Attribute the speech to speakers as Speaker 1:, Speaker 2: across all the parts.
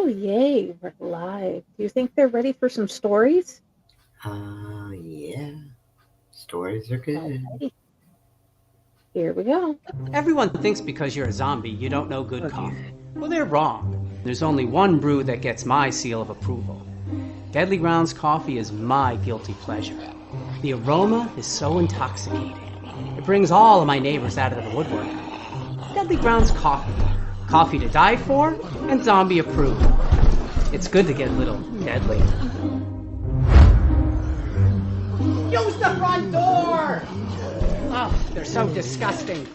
Speaker 1: Oh, yay, we're live. Do you think they're ready for some stories?
Speaker 2: Yeah. Stories are good.
Speaker 1: Alrighty, here we go.
Speaker 3: Everyone thinks because you're a zombie, you don't know good coffee. Well, they're wrong. There's only one brew that gets my seal of approval. Deadly Grounds coffee is my guilty pleasure. The aroma is so intoxicating. It brings all of my neighbors out of the woodwork. Deadly Grounds coffee. Coffee to die for and zombie approved. It's good to get a little deadly. Use the front door! Oh, they're so disgusting.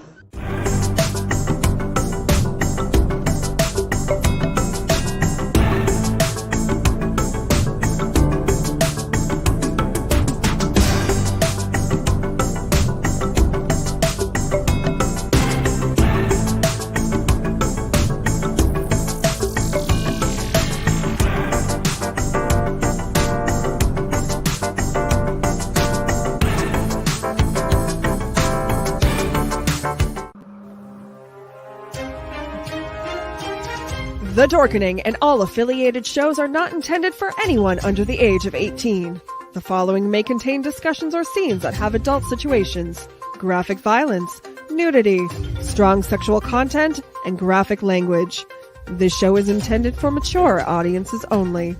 Speaker 4: The Dorkening and all affiliated shows are not intended for anyone under the age of 18. The following may contain discussions or scenes that have adult situations, graphic violence, nudity, strong sexual content, and graphic language. This show is intended for mature audiences only.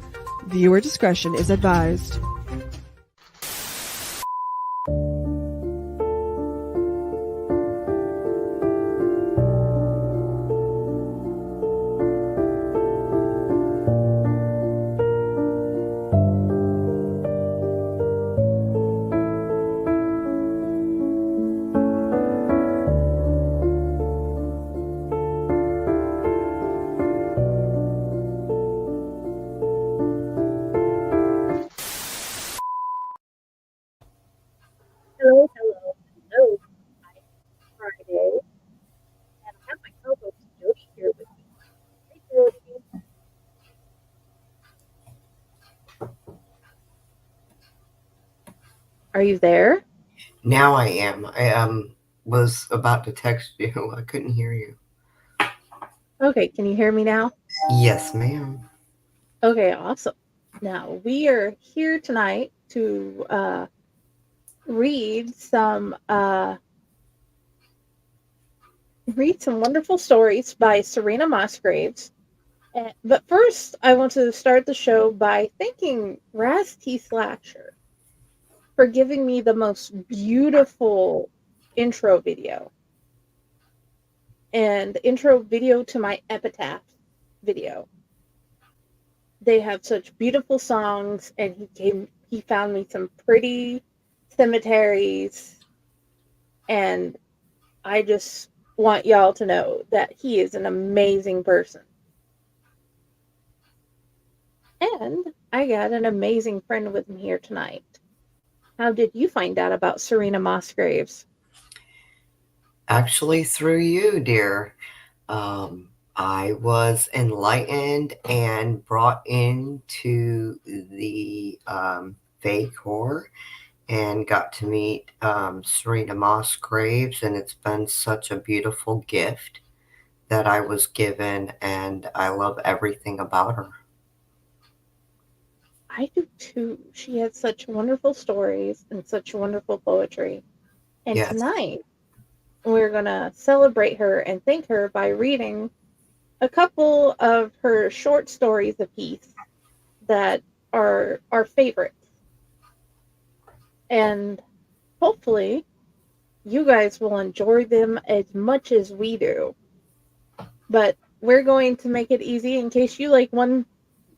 Speaker 4: Viewer discretion is advised.
Speaker 1: Hello, hello, hello. It's Friday, and I have my co-host Jody here with me. Hey, Jody. Are you there?
Speaker 2: Now I am. I was about to text you. I couldn't hear you.
Speaker 1: Okay, can you hear me now?
Speaker 2: Yes, ma'am.
Speaker 1: Okay, awesome. Now, we are here tonight to read some wonderful stories by Serena Musgraves. But first, I want to start the show by thanking Raz T. Slasher for giving me the most beautiful intro video. And the intro video to my Epitaph video. They have such beautiful songs, and he found me some pretty cemeteries, and I just want y'all to know that he is an amazing person. And I got an amazing friend with me here tonight. How did you find out about Serena Musgraves?
Speaker 2: Actually, through you, dear. I was enlightened and brought into the fake horror and got to meet Serena Musgraves, and it's been such a beautiful gift that I was given, and I love everything about her.
Speaker 1: I do too. She has such wonderful stories and such wonderful poetry. And
Speaker 2: Yes.
Speaker 1: tonight, we're going to celebrate her and thank her by reading a couple of her short stories apiece that are our favorites. And hopefully, you guys will enjoy them as much as we do. But we're going to make it easy in case you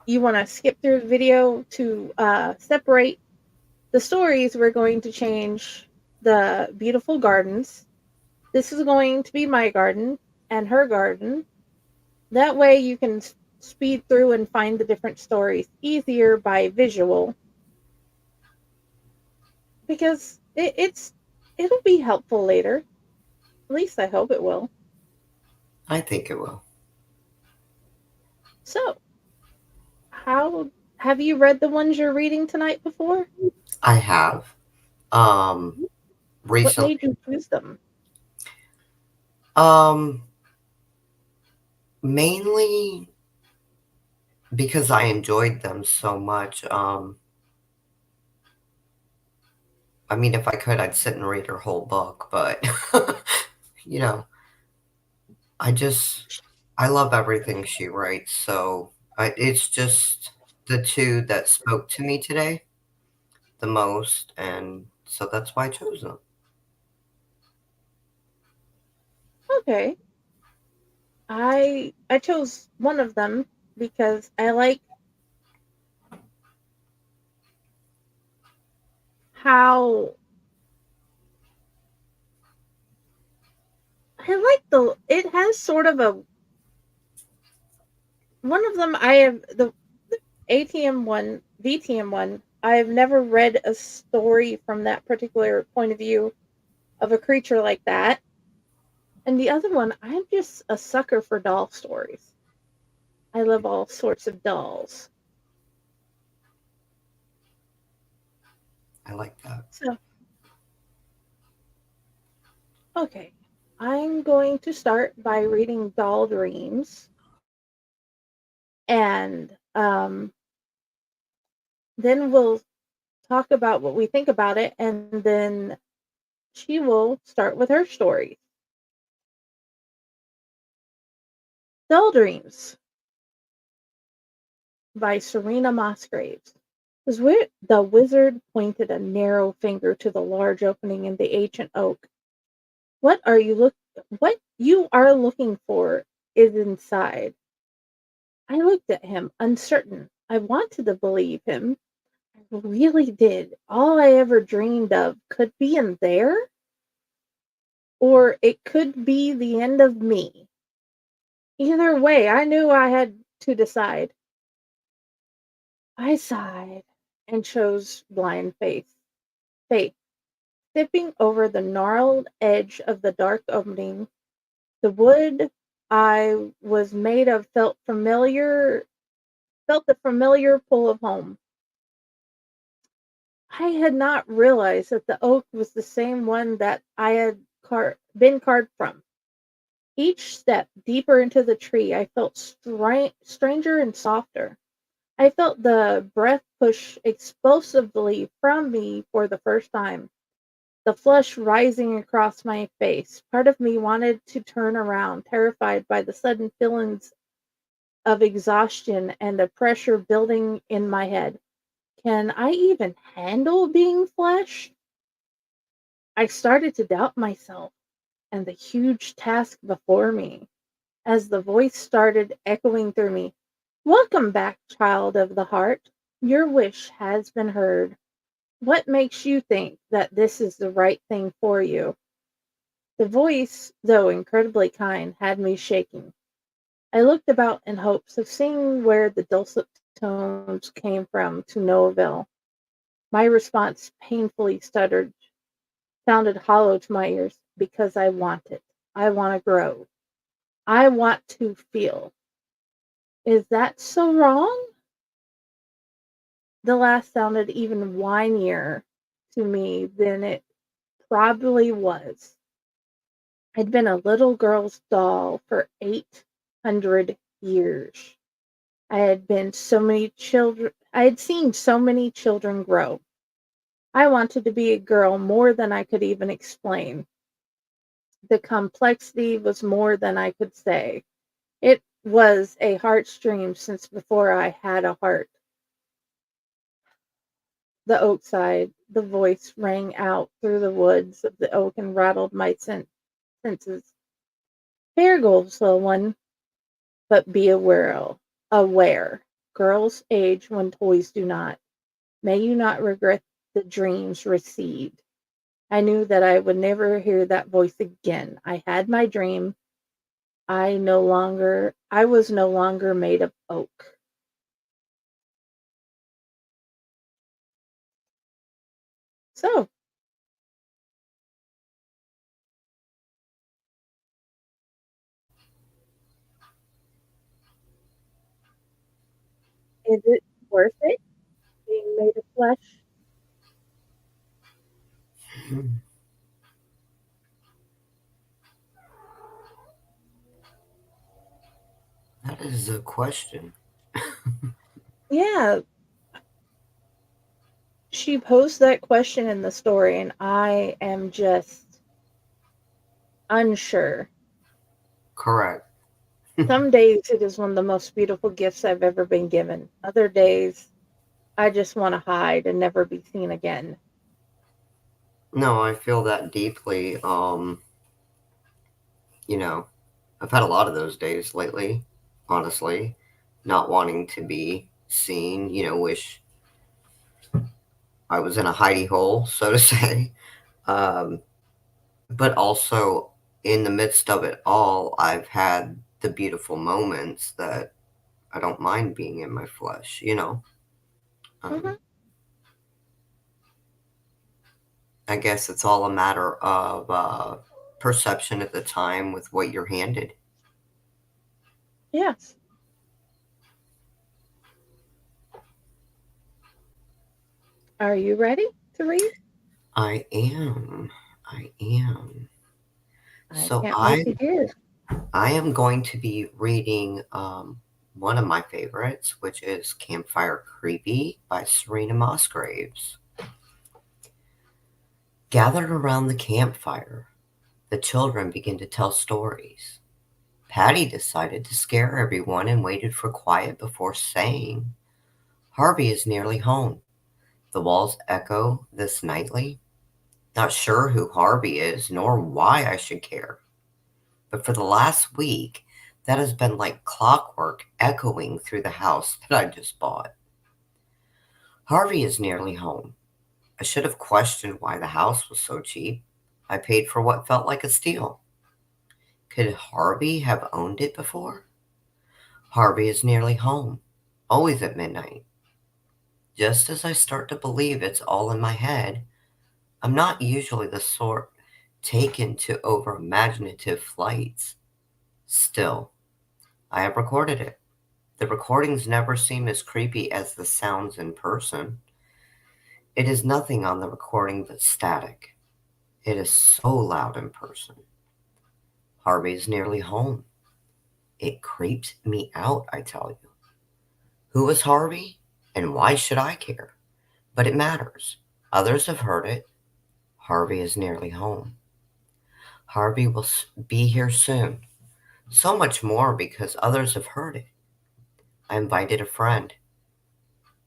Speaker 1: you want to skip through the video to separate the stories. We're going to change the beautiful gardens. This is going to be my garden and her garden. That way you can speed through and find the different stories easier by visual. Because it'll be helpful later. At least I hope it will.
Speaker 2: I think it will.
Speaker 1: So, how have you read the ones you're reading tonight before?
Speaker 2: I have.
Speaker 1: What
Speaker 2: Recently.
Speaker 1: made you choose them?
Speaker 2: Mainly because I enjoyed them so much. I mean, if I could, I'd sit and read her whole book, but you know, I just I love everything she writes. So it's just the two that spoke to me today the most, and so that's why I chose them.
Speaker 1: Okay. I chose one of them because how I like the it has sort of a one of them I have the ATM one, VTM one. I've never read a story from that particular point of view of a creature like that. And the other one, I'm just a sucker for doll stories. I love all sorts of dolls.
Speaker 2: I like that.
Speaker 1: So, okay. I'm going to start by reading Doll Dreams, and then we'll talk about what we think about it, and then she will start with her story. Doll Dreams by Serena Mosgraves. The wizard pointed a narrow finger to the large opening in the ancient oak. What you are looking for is inside. I looked at him, uncertain. I wanted to believe him. I really did. All I ever dreamed of could be in there, or it could be the end of me. Either way, I knew I had to decide. I sighed and chose blind faith. Stepping over the gnarled edge of the dark opening, the wood I was made of felt the familiar pull of home. I had not realized that the oak was the same one that I had been carved from. Each step deeper into the tree, I felt stranger and softer. I felt the breath push explosively from me for the first time, the flush rising across my face. Part of me wanted to turn around, terrified by the sudden feelings of exhaustion and the pressure building in my head. Can I even handle being flesh? I started to doubt myself and the huge task before me as the voice started echoing through me. Welcome back, child of the heart. Your wish has been heard. What makes you think that this is the right thing for you? The voice, though incredibly kind, had me shaking. I looked about in hopes of seeing where the dulcet tones came from, to no avail. My response, painfully stuttered, sounded hollow to my ears. Because I want it. I want to grow. I want to feel. Is that so wrong? The last sounded even whinier to me than it probably was. I'd been a little girl's doll for 800 years. I had seen so many children grow. I wanted to be a girl more than I could even explain. The complexity was more than I could say. It was a heartstream since before I had a heart. The oak sighed. The voice rang out through the woods of the oak and rattled my senses. Fair goes, little one, but be aware. Girls age when toys do not. May you not regret the dreams received. I knew that I would never hear that voice again. I had my dream. I was no longer made of oak. So, is it worth it being made of flesh?
Speaker 2: That is a question.
Speaker 1: Yeah, she posed that question in the story, and I am just unsure.
Speaker 2: Correct.
Speaker 1: Some days it is one of the most beautiful gifts I've ever been given. Other days I just want to hide and never be seen again.
Speaker 2: No, I feel that deeply. You know, I've had a lot of those days lately, honestly, not wanting to be seen, wish I was in a hidey hole, so to say. Um, but also, in the midst of it all, I've had the beautiful moments that I don't mind being in my flesh.
Speaker 1: Hmm.
Speaker 2: Um, I guess it's all a matter of perception at the time with what you're handed.
Speaker 1: Yes. Are you ready to read?
Speaker 2: I am. I am.
Speaker 1: I
Speaker 2: So
Speaker 1: can't wait
Speaker 2: I
Speaker 1: to hear.
Speaker 2: I am going to be reading one of my favorites, which is Campfire Creepy by Serena Musgraves. Gathered around the campfire, the children begin to tell stories. Patty decided to scare everyone and waited for quiet before saying, Harvey is nearly home. The walls echo this nightly. Not sure who Harvey is, nor why I should care. But for the last week, that has been like clockwork echoing through the house that I just bought. Harvey is nearly home. I should have questioned why the house was so cheap. I paid for what felt like a steal. Could Harvey have owned it before? Harvey is nearly home, always at midnight. Just as I start to believe it's all in my head, I'm not usually the sort taken to over imaginative flights. Still, I have recorded it. The recordings never seem as creepy as the sounds in person. It is nothing on the recording but static. It is so loud in person. Harvey is nearly home. It creeps me out, I tell you. Who is Harvey? And why should I care? But it matters. Others have heard it. Harvey is nearly home. Harvey will be here soon. So much more because others have heard it. I invited a friend.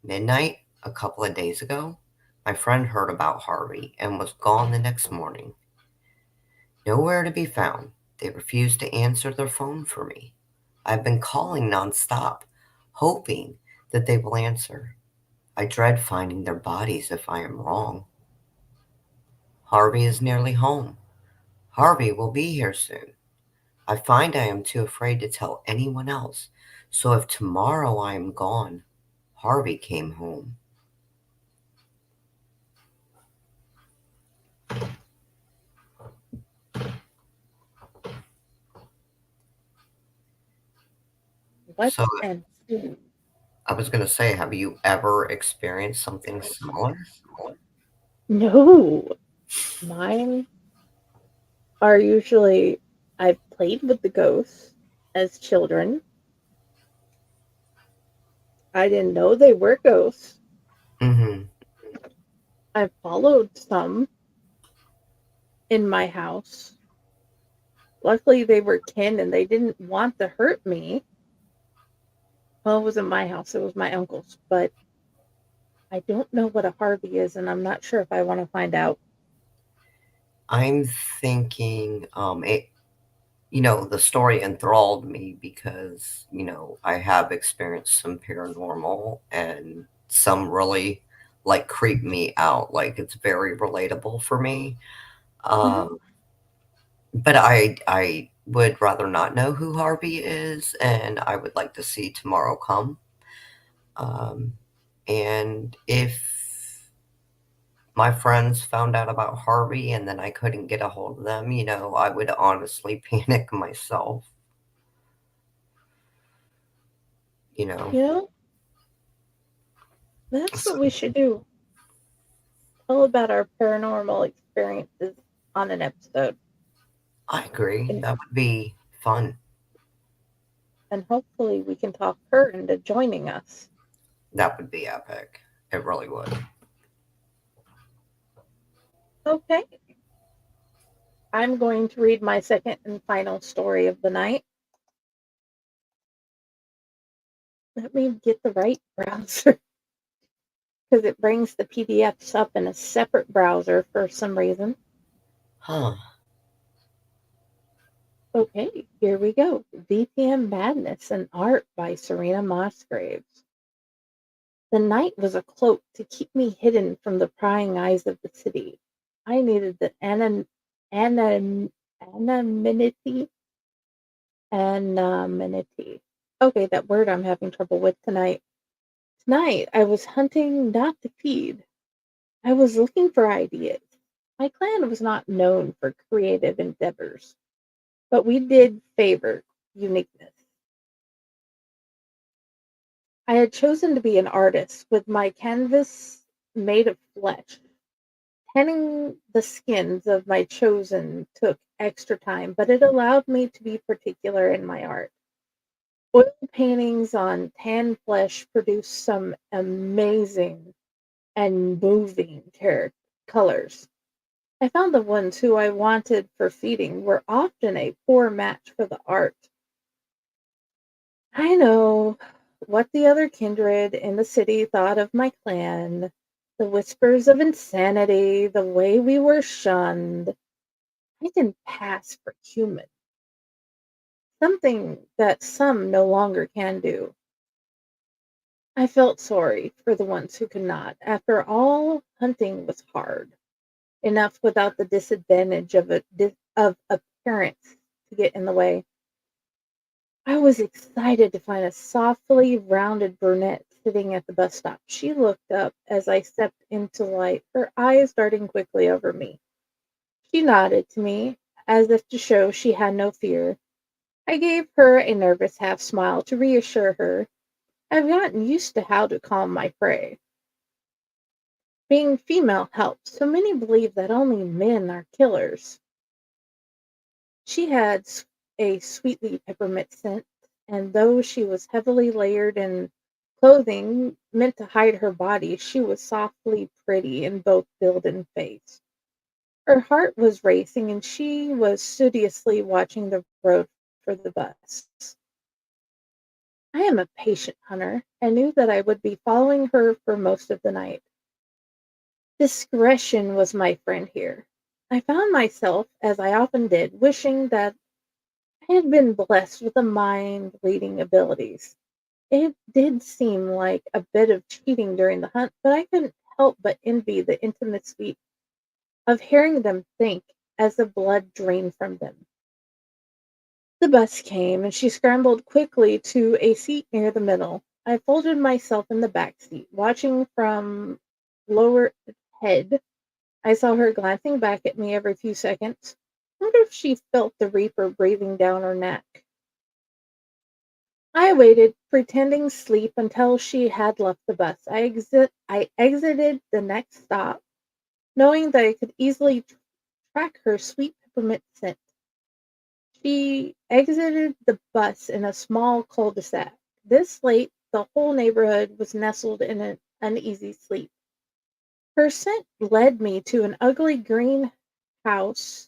Speaker 2: Midnight, a couple of days ago, my friend heard about Harvey and was gone the next morning. Nowhere to be found. They refused to answer their phone for me. I've been calling nonstop, hoping that they will answer. I dread finding their bodies if I am wrong. Harvey is nearly home. Harvey will be here soon. I find I am too afraid to tell anyone else. So if tomorrow I am gone, Harvey came home.
Speaker 1: What
Speaker 2: So
Speaker 1: and who?
Speaker 2: I was going to say, have you ever experienced something similar?
Speaker 1: No. Mine are usually I've played with the ghosts as children. I didn't know they were ghosts.
Speaker 2: Mm-hmm.
Speaker 1: I followed some in my house. Luckily, they were kin and they didn't want to hurt me. Well, it wasn't my house, it was my uncle's, but I don't know what a Harvey is, and I'm not sure if I want to find out.
Speaker 2: I'm thinking, the story enthralled me because, I have experienced some paranormal and some really like creep me out. Like it's very relatable for me.
Speaker 1: Mhm.
Speaker 2: Um, but I would rather not know who Harvey is, and I would like to see tomorrow come. Um, and if my friends found out about Harvey and then I couldn't get a hold of them, I would honestly panic myself, you know.
Speaker 1: You know, that's
Speaker 2: So
Speaker 1: what we should do. Tell about our paranormal experiences on an episode.
Speaker 2: I agree.
Speaker 1: And
Speaker 2: That would be fun.
Speaker 1: and hopefully we can talk her into joining us.
Speaker 2: That would be epic. It really would.
Speaker 1: Okay, I'm going to read my second and final story of the night. Let me get the right browser because it brings the PDFs up in a separate browser for some reason.
Speaker 2: Huh.
Speaker 1: Okay, here we go. VPN Madness and Art by Serena Musgraves. The night was a cloak to keep me hidden from the prying eyes of the city. I needed the anonymity. Anonymity. Okay, that word I'm having trouble with tonight. Tonight, I was hunting not to feed. I was looking for ideas. My clan was not known for creative endeavors, but we did favor uniqueness. I had chosen to be an artist with my canvas made of flesh. Tanning the skins of my chosen took extra time, but it allowed me to be particular in my art. Oil paintings on tan flesh produced some amazing and moving colors. I found the ones who I wanted for feeding were often a poor match for the art. I know what the other kindred in the city thought of my clan, the whispers of insanity, the way we were shunned. I didn't pass for human, something that some no longer can do. I felt sorry for the ones who could not. After all, hunting was hard enough without the disadvantage of appearance to get in the way. I was excited to find a softly rounded brunette sitting at the bus stop. She looked up as I stepped into light, her eyes darting quickly over me. She nodded to me, as if to show she had no fear. I gave her a nervous half smile to reassure her. I've gotten used to how to calm my prey. Being female helps. So many believe that only men are killers. She had a sweetly peppermint scent, and though she was heavily layered in clothing meant to hide her body, she was softly pretty in both build and face. Her heart was racing, and she was studiously watching the road for the bus. I am a patient hunter, and knew that I would be following her for most of the night. Discretion was my friend here. I found myself, as I often did, wishing that I had been blessed with the mind reading abilities. It did seem like a bit of cheating during the hunt, but I couldn't help but envy the intimacy of hearing them think as the blood drained from them. The bus came, and she scrambled quickly to a seat near the middle. I folded myself in the back seat, watching from lower head. I saw her glancing back at me every few seconds. Wonder if she felt the reaper breathing down her neck. I waited, pretending sleep, until she had left the bus. I exited the next stop, knowing that I could easily track her sweet peppermint scent. She exited the bus in a small cul-de-sac. This late, the whole neighborhood was nestled in an uneasy sleep. Her scent led me to an ugly house,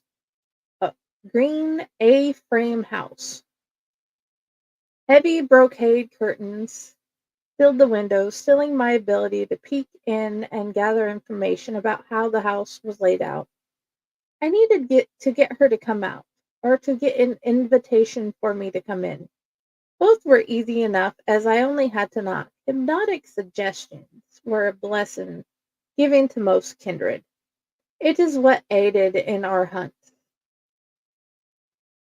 Speaker 1: green A-frame house. Heavy brocade curtains filled the windows, stilling my ability to peek in and gather information about how the house was laid out. I needed to get her to come out, or to get an invitation for me to come in. Both were easy enough, as I only had to knock. Hypnotic suggestions were a blessing given to most kindred. It is what aided in our hunt.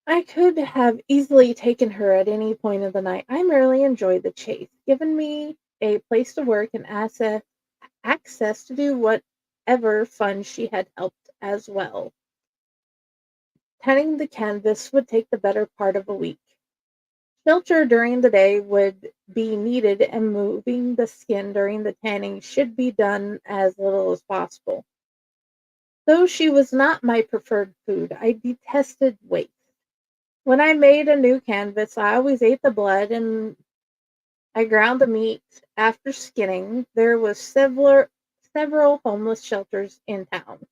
Speaker 1: I could have easily taken her at any point of the night. I merely enjoyed the chase, given me a place to work and access to do whatever fun she had helped as well. Tanning the canvas would take the better part of a week. Shelter during the day would be needed, and moving the skin during the tanning should be done as little as possible. Though she was not my preferred food, I detested waste. When I made a new canvas, I always ate the blood and I ground the meat after skinning. There was several homeless shelters in town.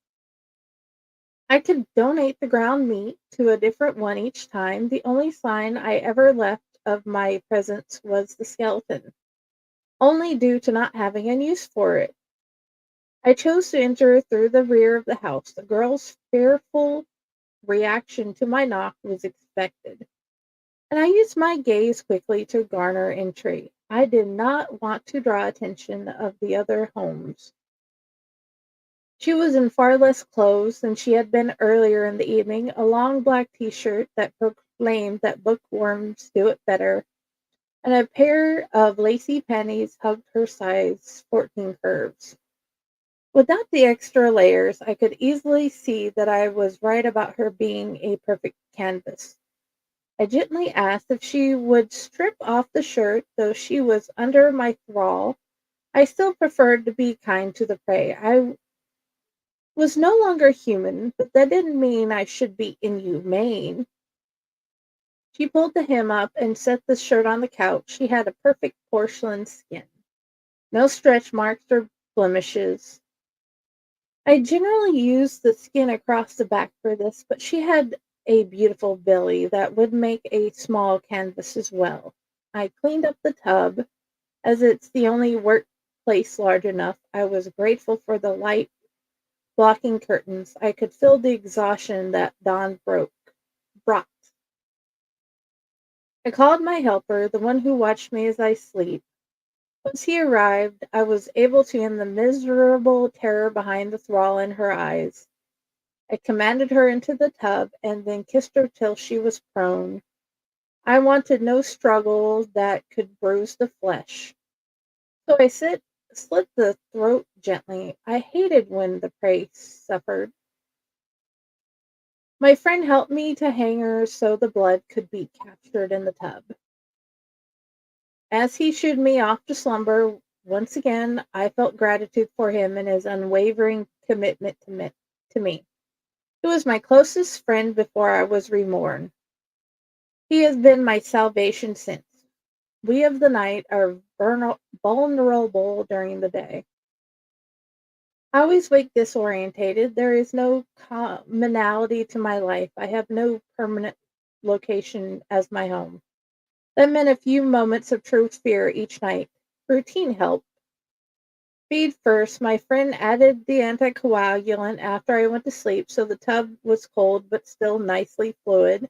Speaker 1: I could donate the ground meat to a different one each time. The only sign I ever left of my presence was the skeleton, only due to not having a use for it. I chose to enter through the rear of the house. The girl's fearful reaction to my knock was expected, and I used my gaze quickly to garner entry. I did not want to draw attention of the other homes. She was in far less clothes than she had been earlier in the evening, a long black t-shirt that proclaimed that bookworms do it better, and a pair of lacy panties hugged her size 14 curves. Without the extra layers, I could easily see that I was right about her being a perfect canvas. I gently asked if she would strip off the shirt, though she was under my thrall. I still preferred to be kind to the prey. I was no longer human, but that didn't mean I should be inhumane. She pulled the hem up and set the shirt on the couch. She had a perfect porcelain skin, no stretch marks or blemishes. I generally use the skin across the back for this, but she had a beautiful belly that would make a small canvas as well. I cleaned up the tub, as it's the only workplace large enough. I was grateful for the light blocking curtains. I could feel the exhaustion that brought. I called my helper, the one who watched me as I sleep. Once he arrived, I was able to end the miserable terror behind the thrall in her eyes. I commanded her into the tub and then kissed her till she was prone. I wanted no struggle that could bruise the flesh. So slit the throat gently. I hated when the prey suffered. My friend helped me to hang her so the blood could be captured in the tub. As he shooed me off to slumber, once again I felt gratitude for him and his unwavering commitment to me. He was my closest friend before I was reborn. He has been my salvation since. We of the night are vulnerable during the day. I always wake disorientated. There is no commonality to my life. I have no permanent location as my home. That meant a few moments of true fear each night. Routine helped. Feed first. My friend added the anticoagulant after I went to sleep, so the tub was cold but still nicely fluid.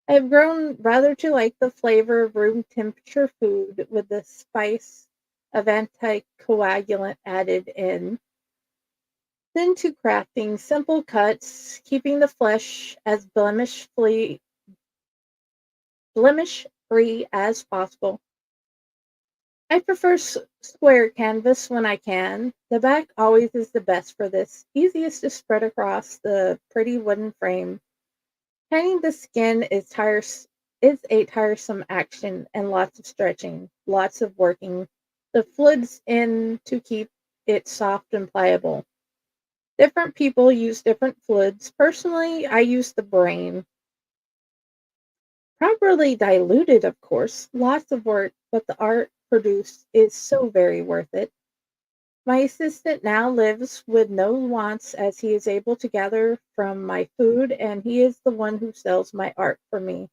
Speaker 1: I have grown rather to like the flavor of room temperature food with the spice of anticoagulant added in. Then to crafting simple cuts, keeping the flesh as blemish free as possible. I prefer square canvas when I can. The back always is the best for this, easiest to spread across the pretty wooden frame. Tanning the skin is a tiresome action and lots of stretching, lots of working the fluids in to keep it soft and pliable. Different people use different fluids. Personally, I use the brain. Properly diluted, of course, lots of work, but the art produced is so very worth it. My assistant now lives with no wants as he is able to gather from my food, and he is the one who sells my art for me.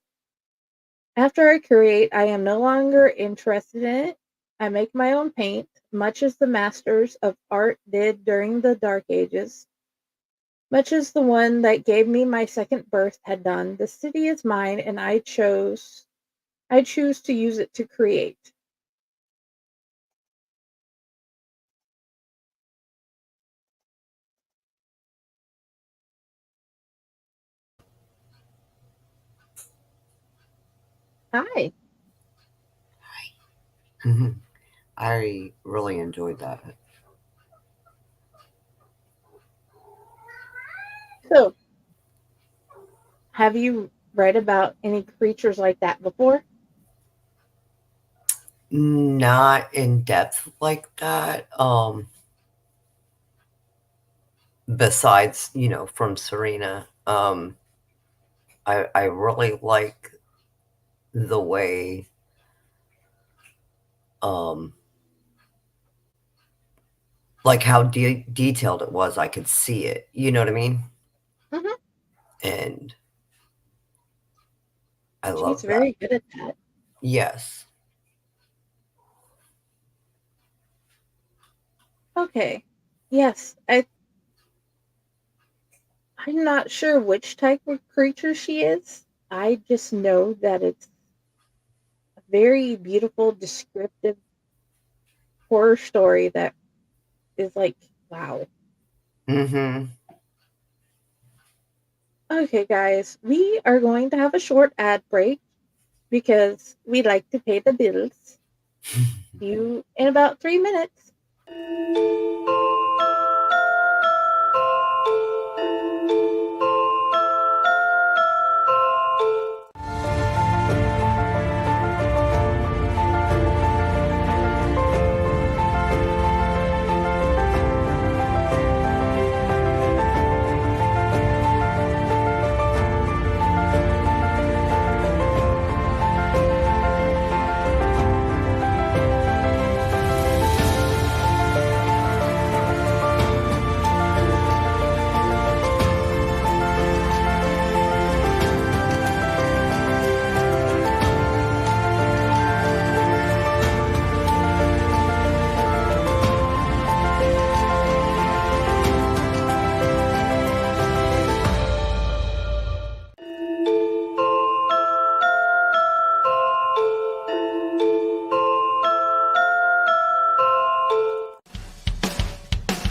Speaker 1: After I create, I am no longer interested in it. I make my own paint, much as the masters of art did during the Dark Ages, much as the one that gave me my second birth had done. The city is mine, and I choose to use it to create. Hi.
Speaker 2: Mhm. I really enjoyed that.
Speaker 1: So, have you read about any creatures like that before?
Speaker 2: Not in depth like that. Besides, from Serena. I really like the way um like how detailed it was. I could see it. You know what I mean?
Speaker 1: Hmm.
Speaker 2: And I
Speaker 1: She's
Speaker 2: love that.
Speaker 1: very good at that.
Speaker 2: Yes.
Speaker 1: Okay. Yes, I'm not sure which type of creature she is. I just know that it's a very beautiful, descriptive horror story that is like, wow.
Speaker 2: Mm-hmm.
Speaker 1: Okay, guys, we are going to have a short ad break because we like to pay the bills. You in about 3 minutes.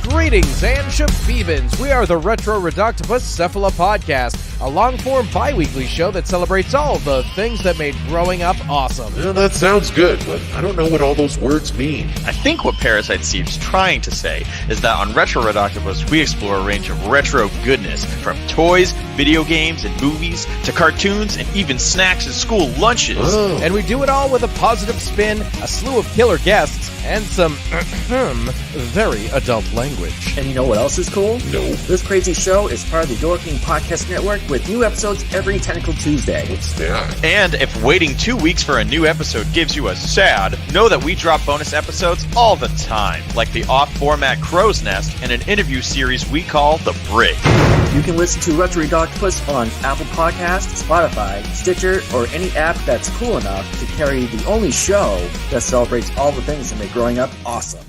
Speaker 5: Greetings and shabebans. We are the Retro Reductopus Cephala Podcast, a long-form bi-weekly show that celebrates all the things that made growing up awesome.
Speaker 6: Well, that sounds good, but I don't know what all those words mean.
Speaker 7: I think what Parasite Steve's trying to say is that on Retro Redoctopus, we explore a range of retro goodness, from toys, video games, and movies, to cartoons, and even snacks and school lunches.
Speaker 6: Oh.
Speaker 5: And we do it all with a positive spin, a slew of killer guests, and some very adult language.
Speaker 8: And you know what else is cool?
Speaker 6: No.
Speaker 8: This crazy show is part of the Door King Podcast Network with new episodes every Tentacle Tuesday.
Speaker 6: What's that?
Speaker 7: And if waiting 2 weeks for a new episode gives you a sad, know that we drop bonus episodes all the time, like the off-format Crow's Nest and an interview series we call The Brig.
Speaker 8: You can listen to Retro Redoctopus on Apple Podcasts, Spotify, Stitcher, or any app that's cool enough to carry the only show that celebrates all the things that make growing up awesome.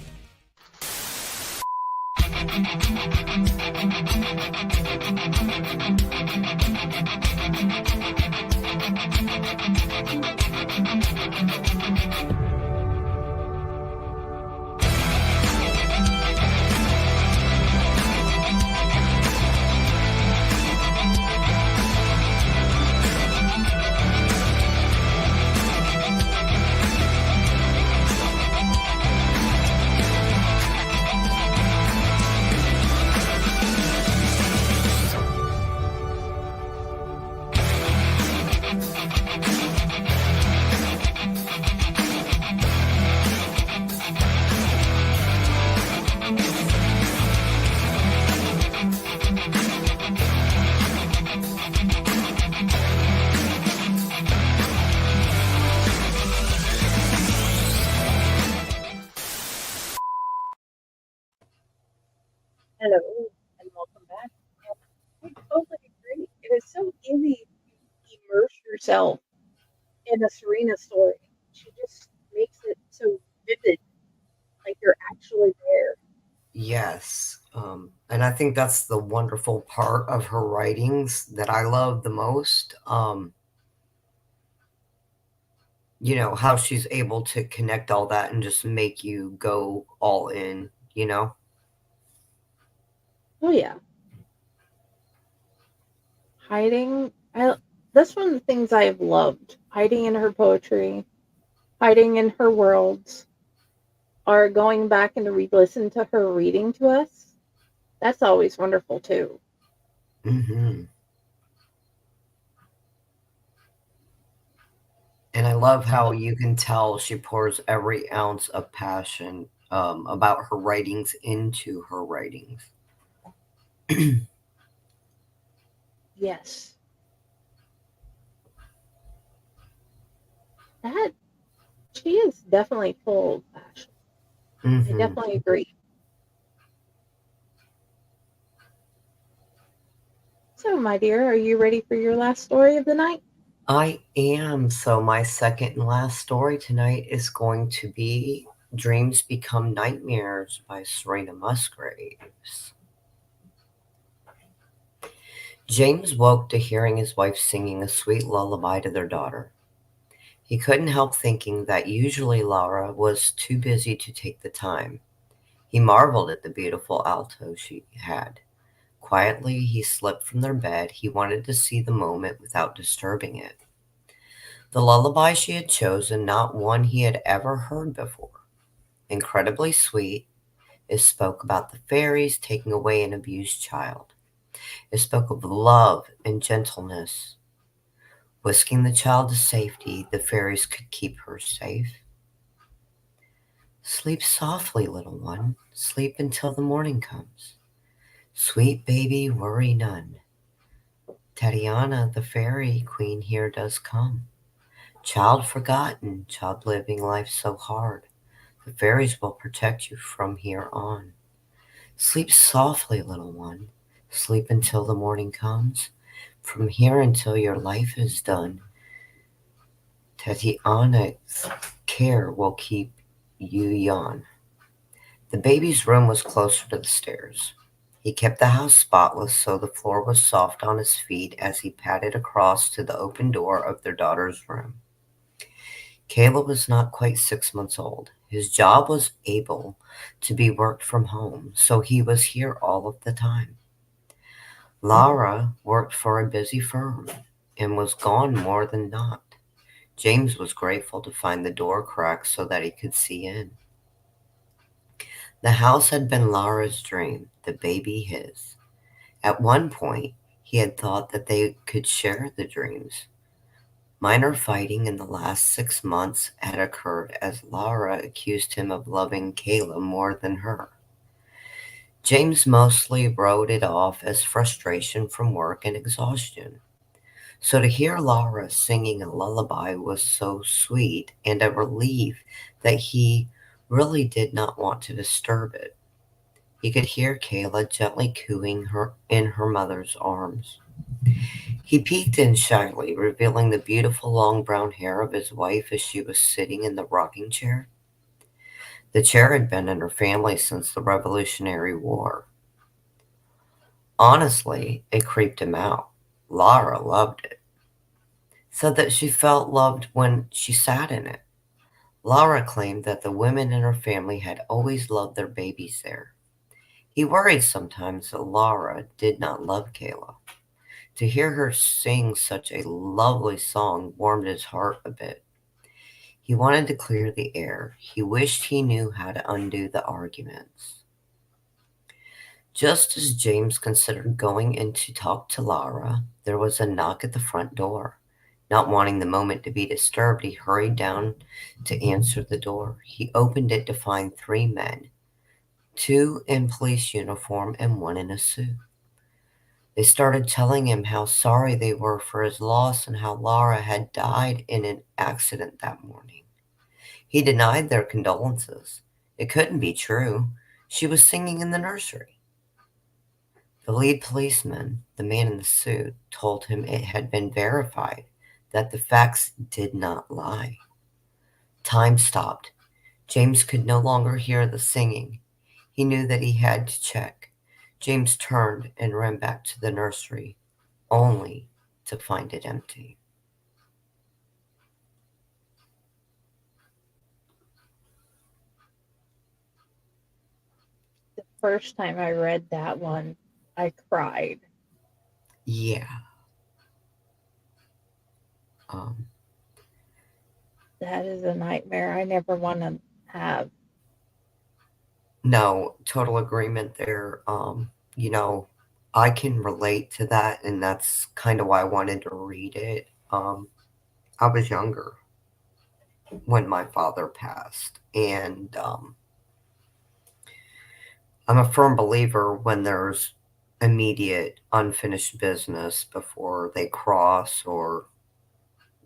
Speaker 1: Hello and welcome back. I totally agree. It is so easy to immerse yourself in a Serena story. She just makes it so vivid, like you're actually there.
Speaker 2: Yes. And I think that's the wonderful part of her writings that I love the most. You know, how she's able to connect all that and just make you go all in, you know?
Speaker 1: Oh yeah, hiding. That's one of the things I have loved. Hiding in her poetry, hiding in her worlds, or going back and to re-listen to her reading to us. That's always wonderful too.
Speaker 2: Mm-hmm. And I love how you can tell she pours every ounce of passion about her writings into her writings.
Speaker 1: Yes. That she is definitely full of passion. I
Speaker 2: Mm-hmm.
Speaker 1: definitely agree. So, my dear, are you ready for your last story of the night?
Speaker 2: I am. So, my second and last story tonight is going to be Dreams Become Nightmares by Serena Musgraves. James woke to hearing his wife singing a sweet lullaby to their daughter. He couldn't help thinking that usually Laura was too busy to take the time. He marveled at the beautiful alto she had. Quietly, he slipped from their bed. He wanted to see the moment without disturbing it. The lullaby she had chosen, not one he had ever heard before. Incredibly sweet, it spoke about the fairies taking away an abused child. It spoke of love and gentleness. Whisking the child to safety, the fairies could keep her safe. Sleep softly, little one. Sleep until the morning comes. Sweet baby, worry none. Tatiana, the fairy queen, here does come. Child forgotten, child living life so hard. The fairies will protect you from here on. Sleep softly, little one. Sleep until the morning comes. From here until your life is done, Tatiana's care will keep you young. The baby's room was closer to the stairs. He kept the house spotless so the floor was soft on his feet as he padded across to the open door of their daughter's room. Caleb was not quite 6 months old. His job was able to be worked from home, so he was here all of the time. Lara worked for a busy firm and was gone more than not. James was grateful to find the door cracked so that he could see in. The house had been Lara's dream, the baby his. At one point, he had thought that they could share the dreams. Minor fighting in the last 6 months had occurred as Lara accused him of loving Kayla more than her. James mostly wrote it off as frustration from work and exhaustion. So to hear Lara singing a lullaby was so sweet and a relief that he really did not want to disturb it. He could hear Kayla gently cooing her in her mother's arms. He peeked in shyly, revealing the beautiful long brown hair of his wife as she was sitting in the rocking chair. The chair had been in her family since the Revolutionary War. Honestly, it creeped him out. Lara loved it, said that she felt loved when she sat in it. Lara claimed that the women in her family had always loved their babies there. He worried sometimes that Lara did not love Kayla. To hear her sing such a lovely song warmed his heart a bit. He wanted to clear the air. He wished he knew how to undo the arguments. Just as James considered going in to talk to Lara, there was a knock at the front door. Not wanting the moment to be disturbed, he hurried down to answer the door. He opened it to find three men, two in police uniform and one in a suit. They started telling him how sorry they were for his loss and how Lara had died in an accident that morning. He denied their condolences. It couldn't be true. She was singing in the nursery. The lead policeman, the man in the suit, told him it had been verified that the facts did not lie. Time stopped. James could no longer hear the singing. He knew that he had to check. James turned and ran back to the nursery, only to find it empty.
Speaker 1: The first time I read that one, I cried.
Speaker 2: Yeah. Um,
Speaker 1: That is a nightmare I never want to have.
Speaker 2: no, total agreement there. I can relate to that, and that's kind of why I wanted to read it. I was younger when my father passed, and I'm a firm believer when there's immediate unfinished business before they cross or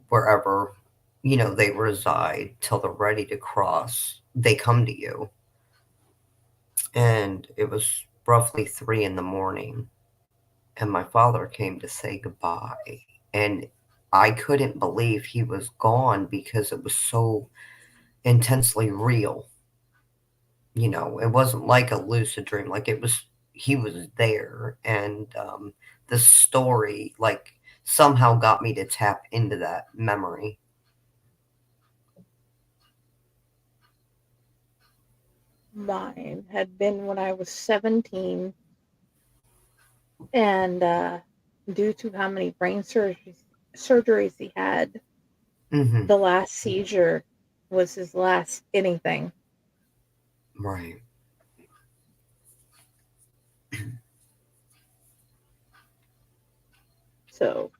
Speaker 2: wherever they reside till they're ready to cross. They come to you. And it was roughly 3 in the morning. And my father came to say goodbye. And I couldn't believe he was gone because it was so intensely real. It wasn't like a lucid dream. Like he was there. And the story, like, somehow got me to tap into that memory.
Speaker 1: Mine had been when I was 17, and due to how many brain surgeries he had,
Speaker 2: Mm-hmm.
Speaker 1: the last seizure was his last anything.
Speaker 2: Right.
Speaker 1: So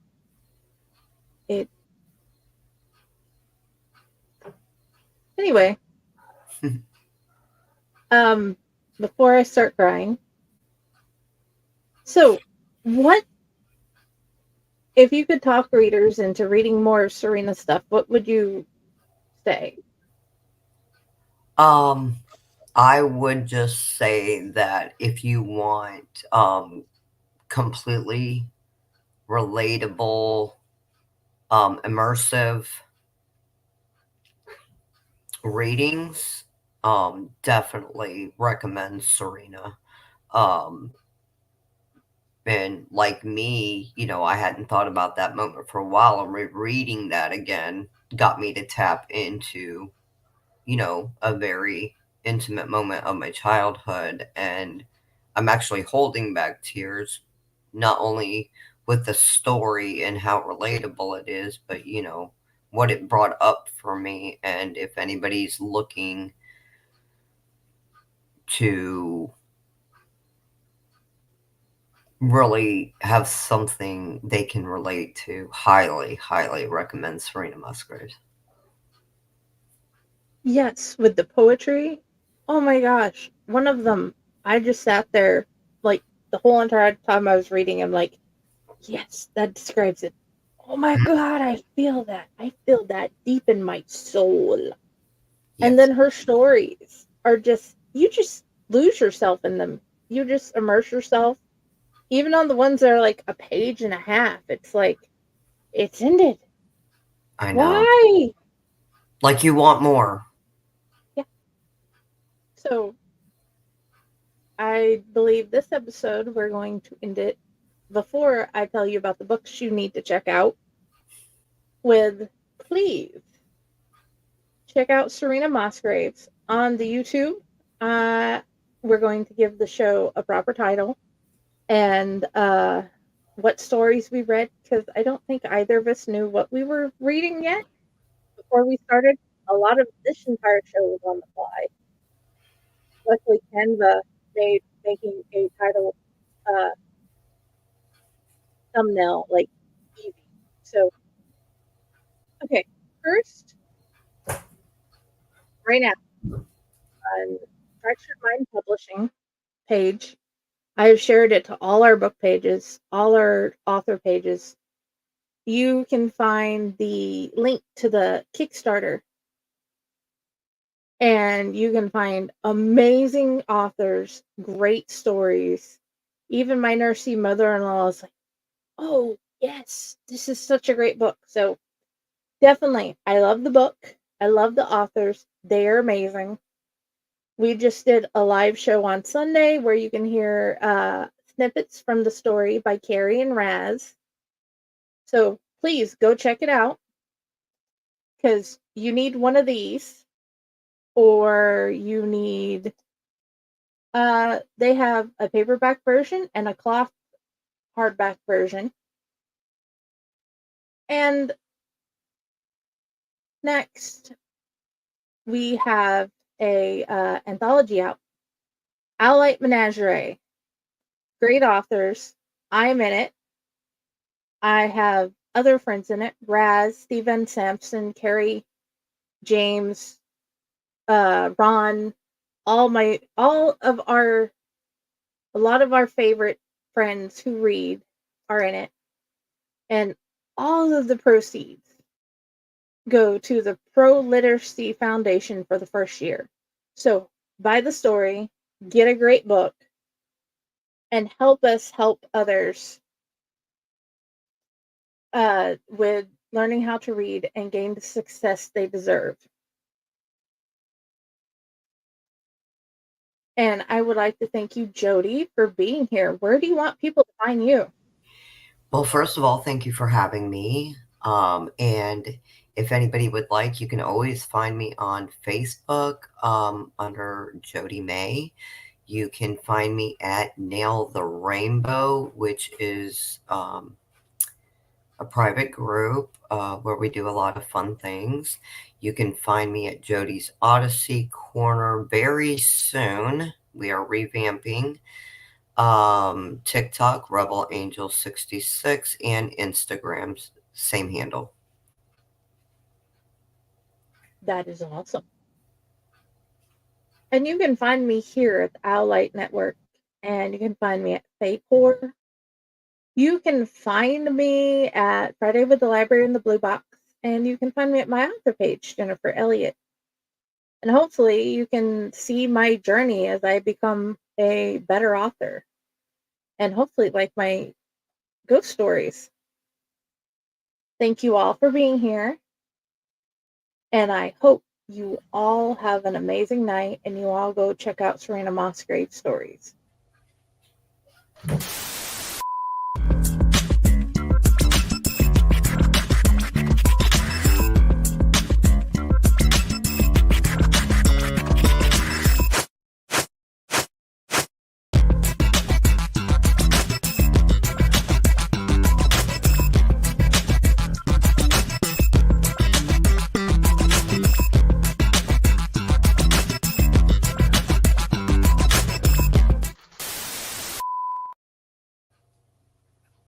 Speaker 1: it anyway. Before I start crying, so what if you could talk readers into reading more of Serena stuff? What would you say?
Speaker 2: I would just say that if you want completely relatable, immersive readings, definitely recommend Serena. Um, and like me, I hadn't thought about that moment for a while, and reading that again got me to tap into, a very intimate moment of my childhood. And I'm actually holding back tears, not only with the story and how relatable it is, but, what it brought up for me. And if anybody's looking to really have something they can relate to, highly, highly recommend Serena Musgrave.
Speaker 1: Yes, with the poetry. Oh my gosh. One of them, I just sat there like the whole entire time I was reading. I'm like, yes, that describes it. Oh my God, I feel that. I feel that deep in my soul. And
Speaker 2: Yes,
Speaker 1: then her stories are you just lose yourself in them. You just immerse yourself. Even on the ones that are like a page and a half, it's like, it's ended.
Speaker 2: I know.
Speaker 1: Why?
Speaker 2: Like, you want more.
Speaker 1: Yeah. So I believe this episode we're going to end it before I tell you about the books you need to check out with, please check out Serena Musgraves on the YouTube. Uh, we're going to give the show a proper title and what stories we read, because I don't think either of us knew what we were reading yet before we started. A lot of this entire show was on the fly. Luckily, Canva made making a title uh, thumbnail like easy. So, okay, first, right now on Fractured Mind Publishing page, I have shared it to all our book pages, all our author pages. You can find the link to the Kickstarter, and you can find amazing authors, great stories. Even my nursey mother-in-law is like, oh, yes, this is such a great book. So definitely, I love the book. I love the authors. They are amazing. We just did a live show on Sunday where you can hear snippets from the story by Carrie and Raz. So please go check it out because you need one of these, or you need they have a paperback version and a cloth hardback version. And next we have a anthology out, Owlite Menagerie. Great authors. I'm in it. I have other friends in it: Raz, Stephen Sampson, Carrie, James, Ron, a lot of our favorite friends who read are in it, and all of the proceeds go to the Pro Literacy Foundation for the first year. So buy the story, get a great book, and help us help others with learning how to read and gain the success they deserve. And I would like to thank you, Jody, for being here. Where do you want people to find you?
Speaker 2: Well, first of all, thank you for having me. And if anybody would like, you can always find me on Facebook under Jody May. You can find me at Nail the Rainbow, which is a private group where we do a lot of fun things. You can find me at Jody's Odyssey Corner very soon. We are revamping. TikTok, Rebel Angel 66, and Instagram's same handle.
Speaker 1: That is awesome. And you can find me here at the Owl Light Network, and you can find me at Faypor. You can find me at Friday with the Library in the Blue Box, and you can find me at my author page, Jennifer Elliott. And hopefully you can see my journey as I become a better author. And hopefully like my ghost stories. Thank you all for being here. And I hope you all have an amazing night and you all go check out Serena Mossgrave's stories.